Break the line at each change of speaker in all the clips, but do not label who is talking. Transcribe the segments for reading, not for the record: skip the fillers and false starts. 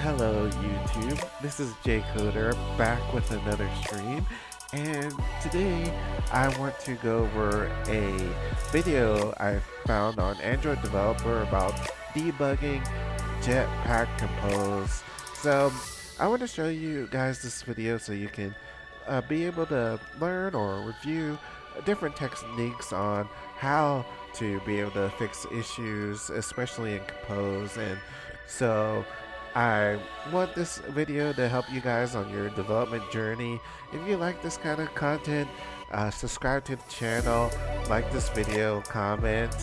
Hello YouTube, this is Jay Coder back with another stream, and today I want to go over a video I found on Android Developer about debugging Jetpack Compose. So I want to show you guys this video so you can be able to learn or review different techniques on how to be able to fix issues, especially in Compose. And so I want this video to help you guys on your development journey. If you like this kind of content, subscribe to the channel, like this video, comment,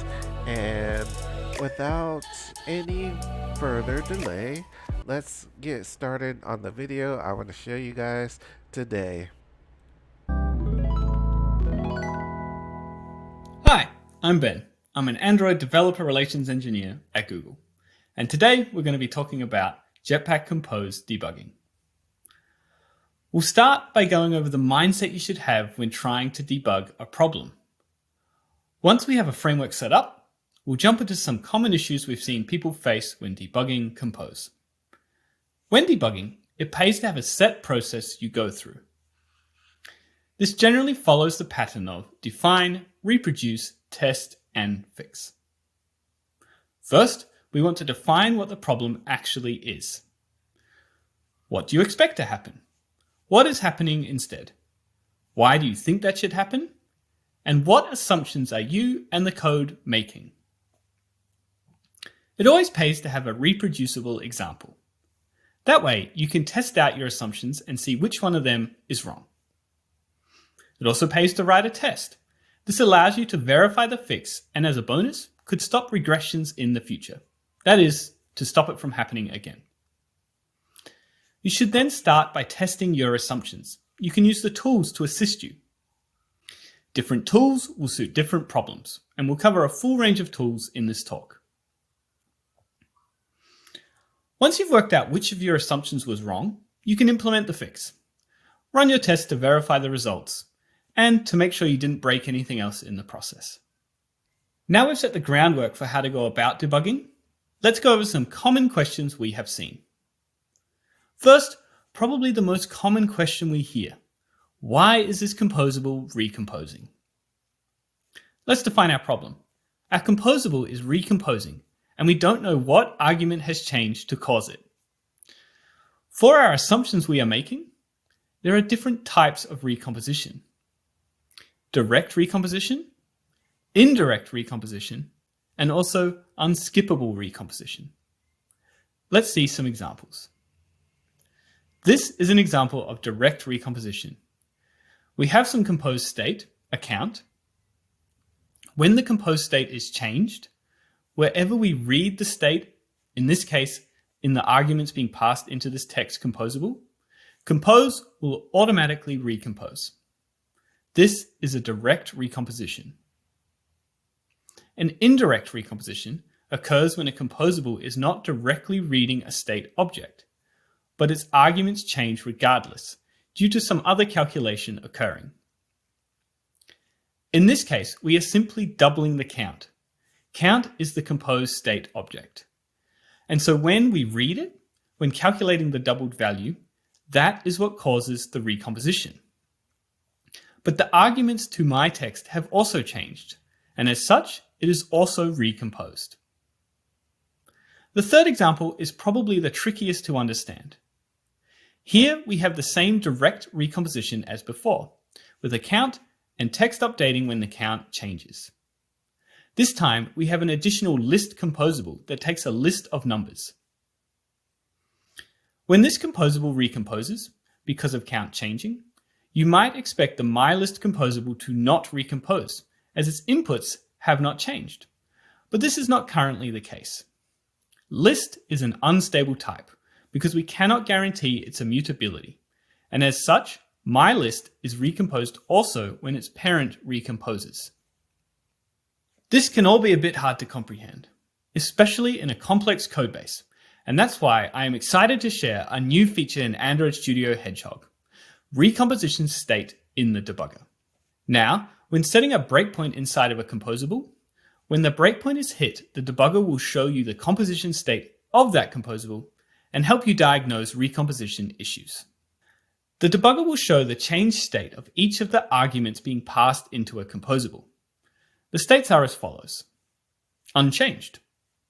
and without any further delay, let's get started on the video I want to show you guys today.
Hi, I'm Ben. I'm an Android Developer Relations Engineer at Google. And today we're going to be talking about Jetpack Compose debugging. We'll start by going over the mindset you should have when trying to debug a problem. Once we have a framework set up, we'll jump into some common issues we've seen people face when debugging Compose. When debugging, it pays to have a set process you go through. This generally follows the pattern of define, reproduce, test, and fix. First, we want to define what the problem actually is. What do you expect to happen? What is happening instead? Why do you think that should happen? And what assumptions are you and the code making? It always pays to have a reproducible example. That way, you can test out your assumptions and see which one of them is wrong. It also pays to write a test. This allows you to verify the fix and, as a bonus, could stop regressions in the future. That is, to stop it from happening again. You should then start by testing your assumptions. You can use the tools to assist you. Different tools will suit different problems, and we'll cover a full range of tools in this talk. Once you've worked out which of your assumptions was wrong, you can implement the fix. Run your test to verify the results, and to make sure you didn't break anything else in the process. Now we've set the groundwork for how to go about debugging, let's go over some common questions we have seen. First, probably the most common question we hear. Why is this composable recomposing? Let's define our problem. Our composable is recomposing, and we don't know what argument has changed to cause it. For our assumptions we are making, there are different types of recomposition. Direct recomposition, indirect recomposition, and also unskippable recomposition. Let's see some examples. This is an example of direct recomposition. We have some composed state, a count. When the composed state is changed, wherever we read the state, in this case, in the arguments being passed into this text composable, compose will automatically recompose. This is a direct recomposition. An indirect recomposition occurs when a composable is not directly reading a state object, but its arguments change regardless, due to some other calculation occurring. In this case, we are simply doubling the count. Count is the composed state object. And so when we read it, when calculating the doubled value, that is what causes the recomposition. But the arguments to my text have also changed, and as such, it is also recomposed. The third example is probably the trickiest to understand. Here we have the same direct recomposition as before, with a count and text updating when the count changes. This time we have an additional list composable that takes a list of numbers. When this composable recomposes, because of count changing, you might expect the myList composable to not recompose, as its inputs have not changed. But this is not currently the case. List is an unstable type because we cannot guarantee its immutability, and as such, myList is recomposed also when its parent recomposes. This can all be a bit hard to comprehend, especially in a complex codebase, and that's why I am excited to share a new feature in Android Studio Hedgehog, recomposition state in the debugger. Now, when setting a breakpoint inside of a composable, when the breakpoint is hit, the debugger will show you the composition state of that composable and help you diagnose recomposition issues. The debugger will show the changed state of each of the arguments being passed into a composable. The states are as follows. Unchanged.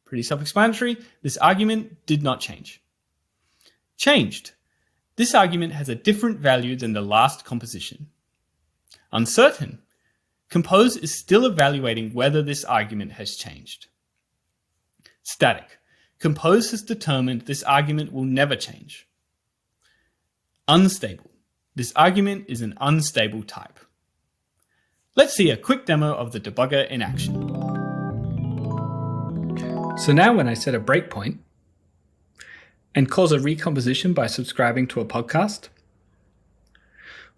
Pretty self-explanatory, this argument did not change. Changed. This argument has a different value than the last composition. Uncertain. Compose is still evaluating whether this argument has changed. Static. Compose has determined this argument will never change. Unstable. This argument is an unstable type. Let's see a quick demo of the debugger in action. So now when I set a breakpoint and cause a recomposition by subscribing to a podcast,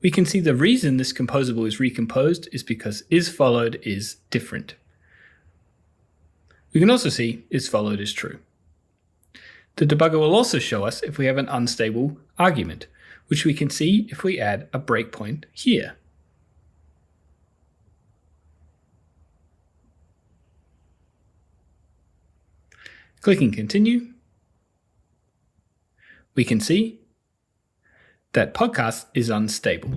we can see the reason this composable is recomposed is because isFollowed is different. We can also see isFollowed is true. The debugger will also show us if we have an unstable argument, which we can see if we add a breakpoint here. Clicking continue, we can see that podcast is unstable.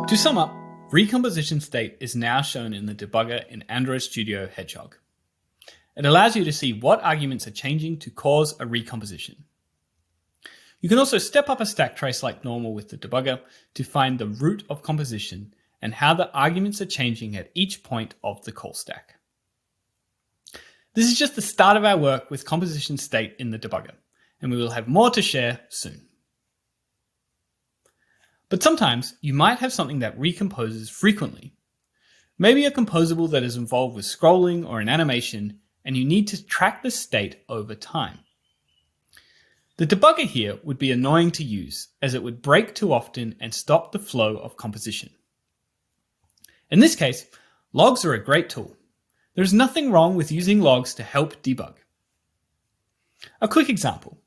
To sum up, recomposition state is now shown in the debugger in Android Studio Hedgehog. It allows you to see what arguments are changing to cause a recomposition. You can also step up a stack trace like normal with the debugger to find the root of composition and how the arguments are changing at each point of the call stack. This is just the start of our work with composition state in the debugger, and we will have more to share soon. But sometimes you might have something that recomposes frequently. Maybe a composable that is involved with scrolling or an animation, and you need to track the state over time. The debugger here would be annoying to use, as it would break too often and stop the flow of composition. In this case, logs are a great tool. There's nothing wrong with using logs to help debug. A quick example.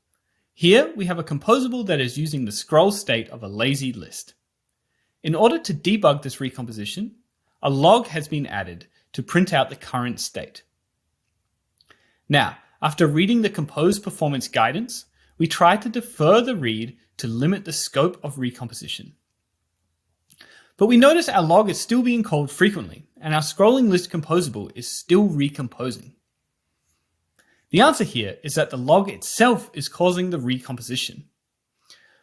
Here we have a composable that is using the scroll state of a lazy list. In order to debug this recomposition, a log has been added to print out the current state. Now, after reading the compose performance guidance, we try to defer the read to limit the scope of recomposition. But we notice our log is still being called frequently, and our scrolling list composable is still recomposing. The answer here is that the log itself is causing the recomposition.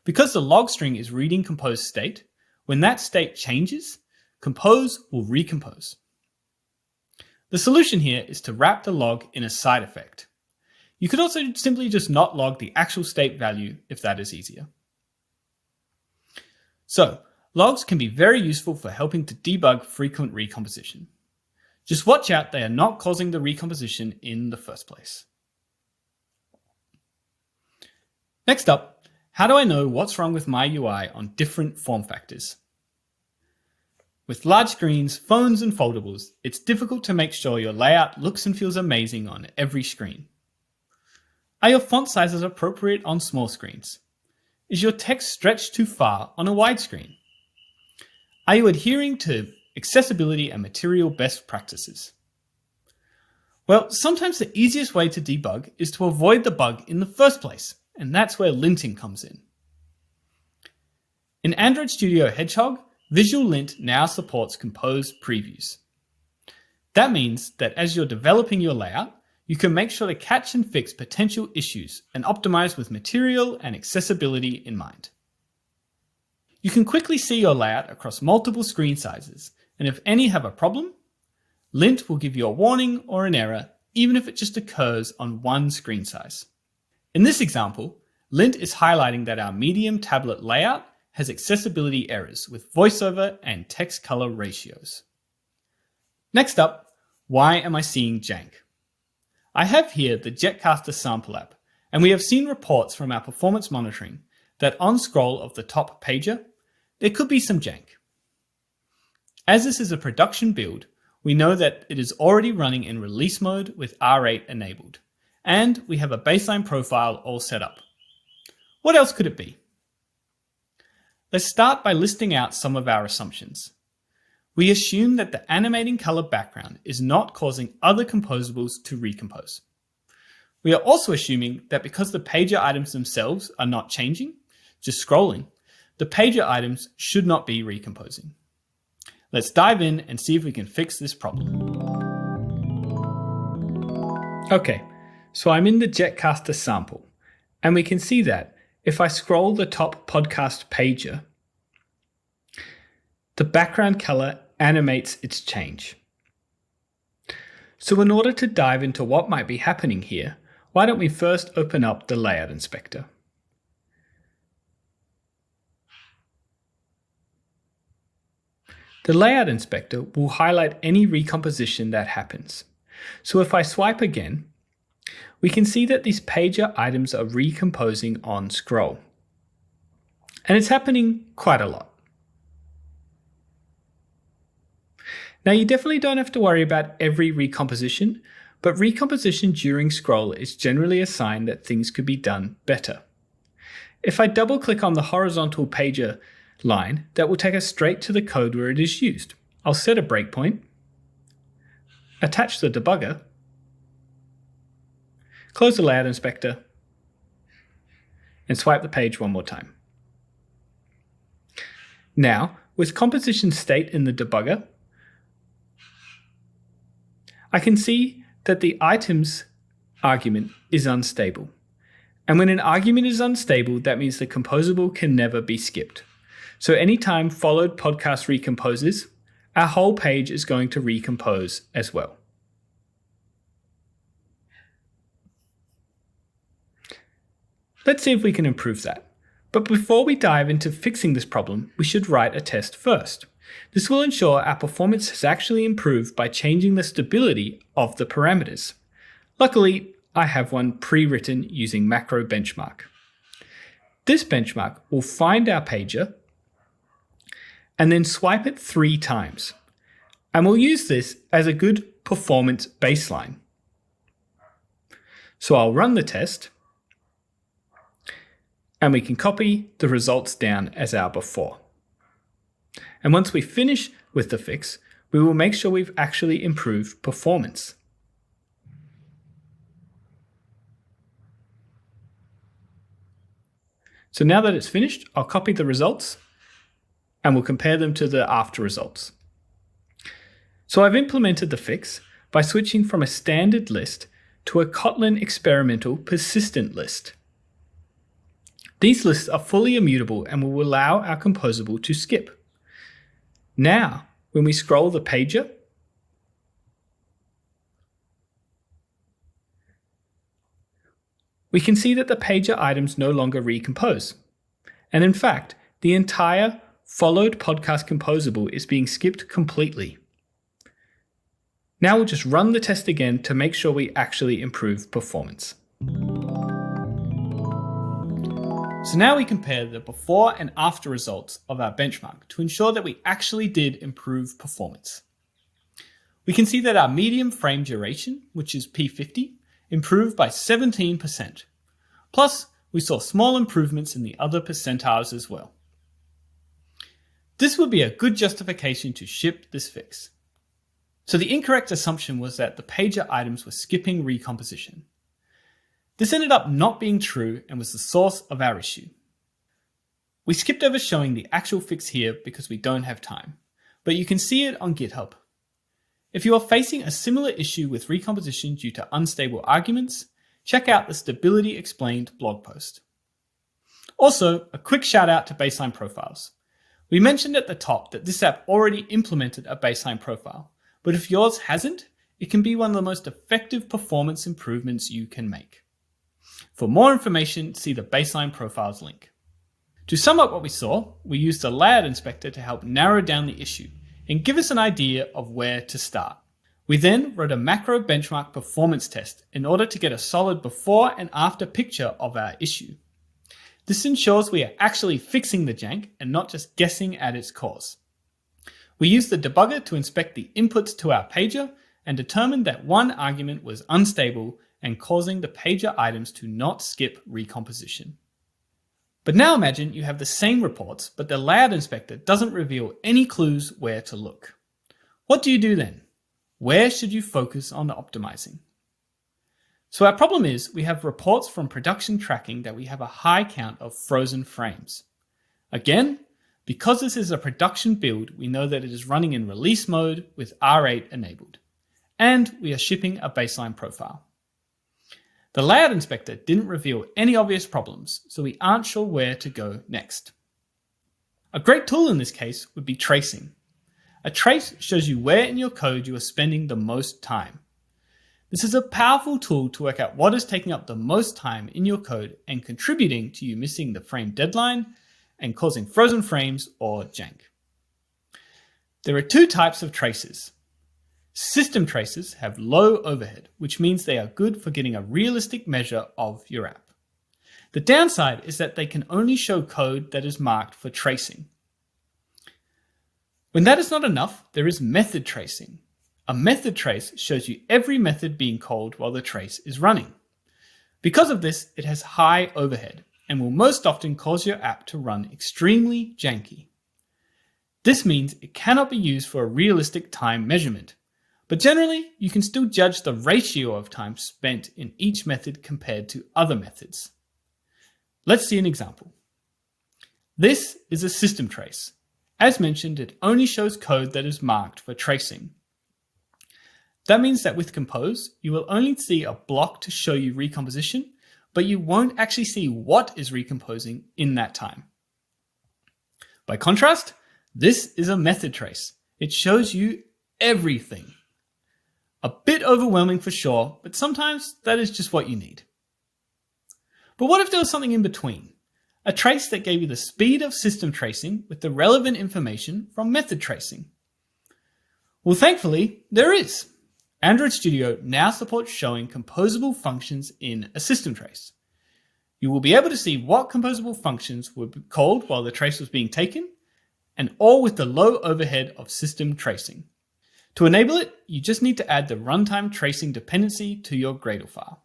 Because the log string is reading compose state, when that state changes, compose will recompose. The solution here is to wrap the log in a side effect. You could also simply just not log the actual state value if that is easier. So, logs can be very useful for helping to debug frequent recomposition. Just watch out they are not causing the recomposition in the first place. Next up, how do I know what's wrong with my UI on different form factors? With large screens, phones and foldables, it's difficult to make sure your layout looks and feels amazing on every screen. Are your font sizes appropriate on small screens? Is your text stretched too far on a wide screen? Are you adhering to accessibility and material best practices? Well, sometimes the easiest way to debug is to avoid the bug in the first place, and that's where linting comes in. In Android Studio Hedgehog, Visual Lint now supports composed previews. That means that as you're developing your layout, you can make sure to catch and fix potential issues and optimize with material and accessibility in mind. You can quickly see your layout across multiple screen sizes, and if any have a problem, Lint will give you a warning or an error, even if it just occurs on one screen size. In this example, Lint is highlighting that our medium tablet layout has accessibility errors with voiceover and text color ratios. Next up, why am I seeing jank? I have here the Jetcaster sample app, and we have seen reports from our performance monitoring that on scroll of the top pager, there could be some jank. As this is a production build, we know that it is already running in release mode with R8 enabled, and we have a baseline profile all set up. What else could it be? Let's start by listing out some of our assumptions. We assume that the animating color background is not causing other composables to recompose. We are also assuming that because the pager items themselves are not changing, just scrolling, the pager items should not be recomposing. Let's dive in and see if we can fix this problem. Okay, so I'm in the Jetcaster sample, and we can see that if I scroll the top podcast pager, the background color animates its change. So in order to dive into what might be happening here, why don't we first open up the Layout Inspector. The Layout Inspector will highlight any recomposition that happens. So if I swipe again, we can see that these pager items are recomposing on scroll. And it's happening quite a lot. Now you definitely don't have to worry about every recomposition, but recomposition during scroll is generally a sign that things could be done better. If I double click on the horizontal pager line, that will take us straight to the code where it is used. I'll set a breakpoint, attach the debugger, close the Layout Inspector, and swipe the page one more time. Now, with composition state in the debugger, I can see that the items argument is unstable. And when an argument is unstable, that means the composable can never be skipped. So anytime followed podcast recomposes, our whole page is going to recompose as well. Let's see if we can improve that. But before we dive into fixing this problem, we should write a test first. This will ensure our performance has actually improved by changing the stability of the parameters. Luckily, I have one pre-written using macro benchmark. This benchmark will find our pager and then swipe it 3 times. And we'll use this as a good performance baseline. So I'll run the test, and we can copy the results down as our before. And once we finish with the fix, we will make sure we've actually improved performance. So now that it's finished, I'll copy the results and we'll compare them to the after results. So I've implemented the fix by switching from a standard list to a Kotlin experimental persistent list. These lists are fully immutable and will allow our composable to skip. Now, when we scroll the pager, we can see that the pager items no longer recompose. And in fact, the entire followed podcast composable is being skipped completely. Now we'll just run the test again to make sure we actually improve performance. So now we compare the before and after results of our benchmark to ensure that we actually did improve performance. We can see that our medium frame duration, which is P50, improved by 17%. Plus, we saw small improvements in the other percentiles as well. This would be a good justification to ship this fix. So the incorrect assumption was that the pager items were skipping recomposition. This ended up not being true and was the source of our issue. We skipped over showing the actual fix here because we don't have time, but you can see it on GitHub. If you are facing a similar issue with recomposition due to unstable arguments, check out the Stability Explained blog post. Also, a quick shout out to baseline profiles. We mentioned at the top that this app already implemented a baseline profile, but if yours hasn't, it can be one of the most effective performance improvements you can make. For more information, see the baseline profiles link. To sum up what we saw, we used the Layout Inspector to help narrow down the issue and give us an idea of where to start. We then wrote a macro benchmark performance test in order to get a solid before and after picture of our issue. This ensures we are actually fixing the jank and not just guessing at its cause. We used the debugger to inspect the inputs to our pager and determined that one argument was unstable and causing the pager items to not skip recomposition. But now imagine you have the same reports, but the Layout Inspector doesn't reveal any clues where to look. What do you do then? Where should you focus on optimizing? So our problem is we have reports from production tracking that we have a high count of frozen frames. Again, because this is a production build, we know that it is running in release mode with R8 enabled. And we are shipping a baseline profile. The layout inspector didn't reveal any obvious problems, so we aren't sure where to go next. A great tool in this case would be tracing. A trace shows you where in your code you are spending the most time. This is a powerful tool to work out what is taking up the most time in your code and contributing to you missing the frame deadline and causing frozen frames or jank. There are two types of traces. System traces have low overhead, which means they are good for getting a realistic measure of your app. The downside is that they can only show code that is marked for tracing. When that is not enough, there is method tracing. A method trace shows you every method being called while the trace is running. Because of this, it has high overhead and will most often cause your app to run extremely janky. This means it cannot be used for a realistic time measurement. But generally, you can still judge the ratio of time spent in each method compared to other methods. Let's see an example. This is a system trace. As mentioned, it only shows code that is marked for tracing. That means that with Compose, you will only see a block to show you recomposition, but you won't actually see what is recomposing in that time. By contrast, this is a method trace. It shows you everything. A bit overwhelming for sure, but sometimes that is just what you need. But what if there was something in between? A trace that gave you the speed of system tracing with the relevant information from method tracing? Well, thankfully, there is. Android Studio now supports showing composable functions in a system trace. You will be able to see what composable functions were called while the trace was being taken, and all with the low overhead of system tracing. To enable it, you just need to add the runtime tracing dependency to your Gradle file.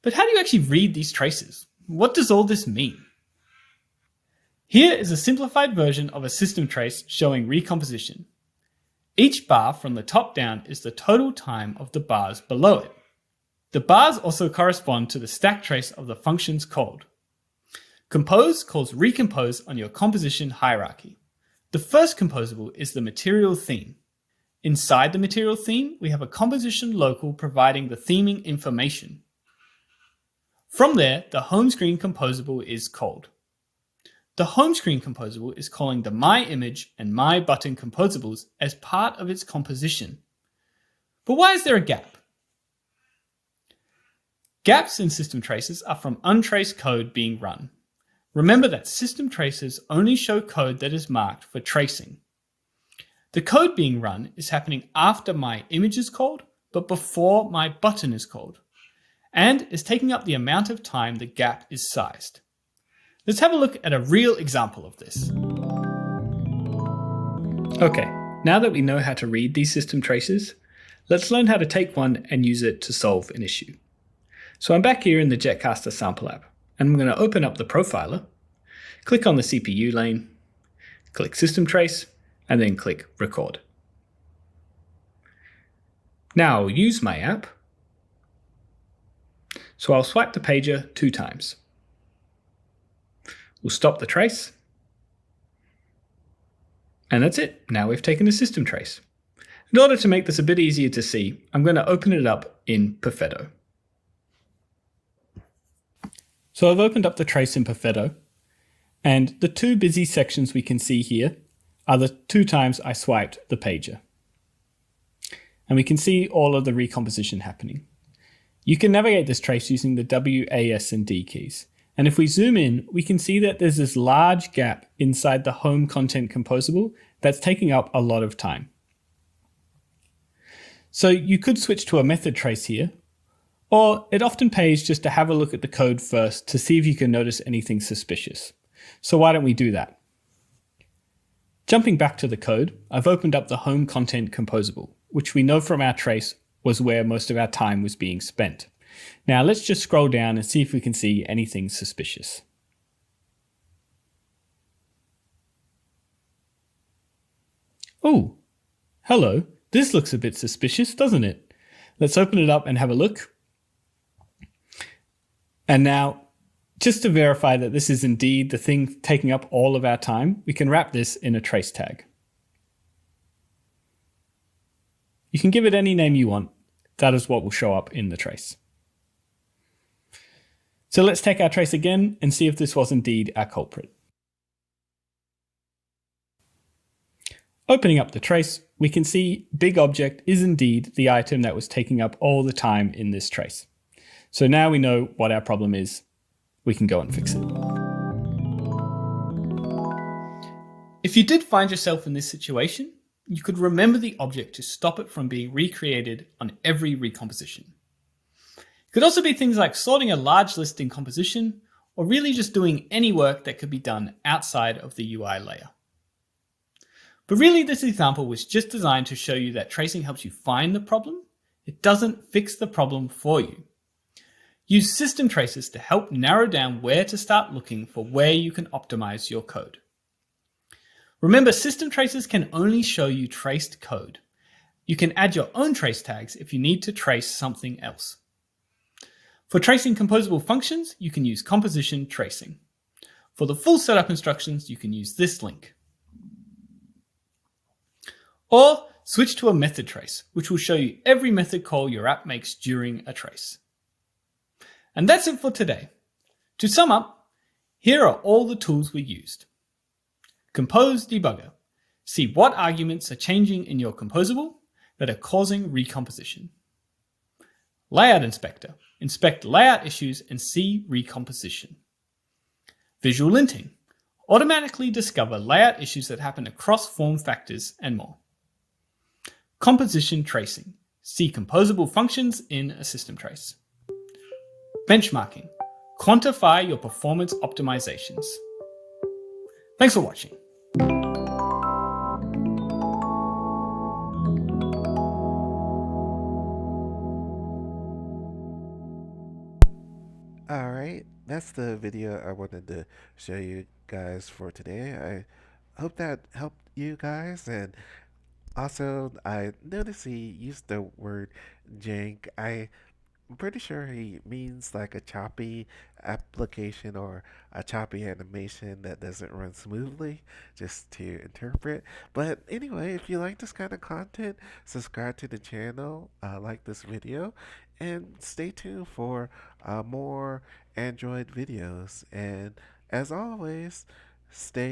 But how do you actually read these traces? What does all this mean? Here is a simplified version of a system trace showing recomposition. Each bar from the top down is the total time of the bars below it. The bars also correspond to the stack trace of the functions called. Compose calls recompose on your composition hierarchy. The first composable is the material theme. Inside the material theme, we have a composition local providing the theming information. From there, the home screen composable is called. The home screen composable is calling the My Image and My Button composables as part of its composition. But why is there a gap? Gaps in system traces are from untraced code being run. Remember that system traces only show code that is marked for tracing. The code being run is happening after My Image is called, but before My Button is called, and is taking up the amount of time the gap is sized. Let's have a look at a real example of this. Okay, now that we know how to read these system traces, let's learn how to take one and use it to solve an issue. So I'm back here in the Jetcaster sample app, and I'm going to open up the profiler, click on the CPU lane, click System Trace, and then click Record. Now I'll use my app, so I'll swipe the pager 2 times. We'll stop the trace, and that's it. Now we've taken a system trace. In order to make this a bit easier to see, I'm going to open it up in Perfetto. So I've opened up the trace in Perfetto, and the 2 busy sections we can see here are the 2 times I swiped the pager. And we can see all of the recomposition happening. You can navigate this trace using the W, A, S, and D keys. And if we zoom in, we can see that there's this large gap inside the home content composable that's taking up a lot of time. So you could switch to a method trace here, or it often pays just to have a look at the code first to see if you can notice anything suspicious. So why don't we do that? Jumping back to the code, I've opened up the home content composable, which we know from our trace was where most of our time was being spent. Now let's just scroll down and see if we can see anything suspicious. Oh, hello. This looks a bit suspicious, doesn't it? Let's open it up and have a look. And now, just to verify that this is indeed the thing taking up all of our time, we can wrap this in a trace tag. You can give it any name you want. That is what will show up in the trace. So let's take our trace again and see if this was indeed our culprit. Opening up the trace, we can see big object is indeed the item that was taking up all the time in this trace. So now we know what our problem is. We can go and fix it. If you did find yourself in this situation, you could remember the object to stop it from being recreated on every recomposition. It could also be things like sorting a large list in composition, or really just doing any work that could be done outside of the UI layer. But really, this example was just designed to show you that tracing helps you find the problem. It doesn't fix the problem for you. Use system traces to help narrow down where to start looking for where you can optimize your code. Remember, system traces can only show you traced code. You can add your own trace tags if you need to trace something else. For tracing composable functions, you can use composition tracing. For the full setup instructions, you can use this link. Or switch to a method trace, which will show you every method call your app makes during a trace. And that's it for today. To sum up, here are all the tools we used. Compose Debugger. See what arguments are changing in your composable that are causing recomposition. Layout Inspector. Inspect layout issues and see recomposition. Visual linting. Automatically discover layout issues that happen across form factors and more. Composition tracing. See composable functions in a system trace. Benchmarking. Quantify your performance optimizations. Thanks for watching.
Alright, that's the video I wanted to show you guys for today. I hope that helped you guys, and also I noticed he used the word jank. I'm pretty sure he means like a choppy application or a choppy animation that doesn't run smoothly, just to interpret. But anyway, if you like this kind of content, subscribe to the channel, like this video, and stay tuned for more Android videos. And as always, stay